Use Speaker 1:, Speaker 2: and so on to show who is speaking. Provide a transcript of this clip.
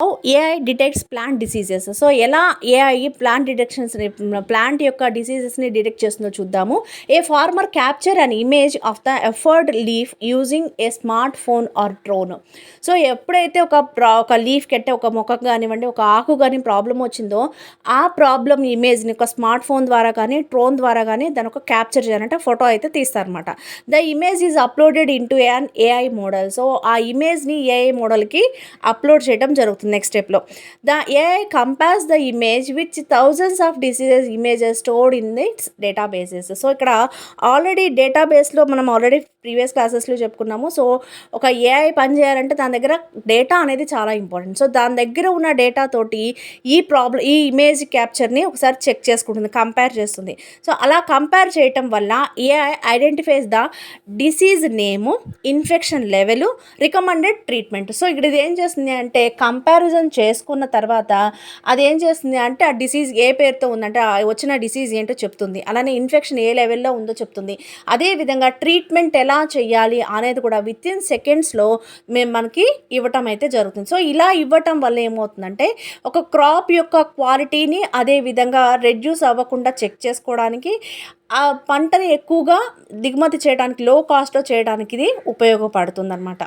Speaker 1: How AI detects plant diseases. So ఎలా AI plant యొక్క డిసీజెస్ని డిటెక్ట్ చేస్తుందో చూద్దాము. A farmer capture an image of the affected leaf using a smartphone or drone. So ఎప్పుడైతే ఒక leaf కెట్టే ఒక మొక్కకు కానివ్వండి, ఒక ఆకు కానీ ప్రాబ్లం వచ్చిందో ఆ ప్రాబ్లం ఇమేజ్ని ఒక స్మార్ట్ ఫోన్ ద్వారా కానీ డ్రోన్ ద్వారా కానీ దాని ఒక క్యాప్చర్ చేయాలంటే ఫోటో అయితే తీస్తారనమాట. The image is uploaded into an AI model. So ఆ ఇమేజ్ని ఏఐ మోడల్కి అప్లోడ్ చేయడం జరుగుతుంది. నెక్స్ట్ స్టెప్లో the AI compares the image which thousands of diseases images stored in its databases. So ఇక్కడ ఆల్రెడీ డేటాబేస్లో మనం ఆల్రెడీ ప్రీవియస్ క్లాసెస్లో చెప్పుకున్నాము. సో ఒక ఏఐ పని చేయాలంటే దాని దగ్గర డేటా అనేది చాలా ఇంపార్టెంట్. సో దాని దగ్గర ఉన్న డేటా తోటి ఈ ఇమేజ్ క్యాప్చర్ని ఒకసారి చెక్ చేసుకుంటుంది, కంపేర్ చేస్తుంది. సో అలా కంపేర్ చేయటం వల్ల AI identifies the disease name, infection level, recommended treatment. So ఇక్కడ ఇది ఏం చేస్తుంది అంటే కంపారిజన్ చేసుకున్న తర్వాత అది ఏం చేస్తుంది అంటే ఆ డిసీజ్ ఏ పేరుతో ఉందంటే వచ్చిన డిసీజ్ ఏంటో చెప్తుంది, అలానే ఇన్ఫెక్షన్ ఏ లెవెల్లో ఉందో చెప్తుంది. అదేవిధంగా ట్రీట్మెంట్ ఎలా చేయాలి అనేది కూడా విత్ ఇన్ సెకండ్స్లో మనకి ఇవ్వటం అయితే జరుగుతుంది. సో ఇలా ఇవ్వటం వల్ల ఏమవుతుందంటే ఒక క్రాప్ యొక్క క్వాలిటీని అదేవిధంగా రెడ్యూస్ అవ్వకుండా చెక్ చేసుకోవడానికి, ఆ పంటని ఎక్కువగా దిగుమతి చేయడానికి, లో కాస్ట్లో చేయడానికి ఇది ఉపయోగపడుతుంది అన్నమాట.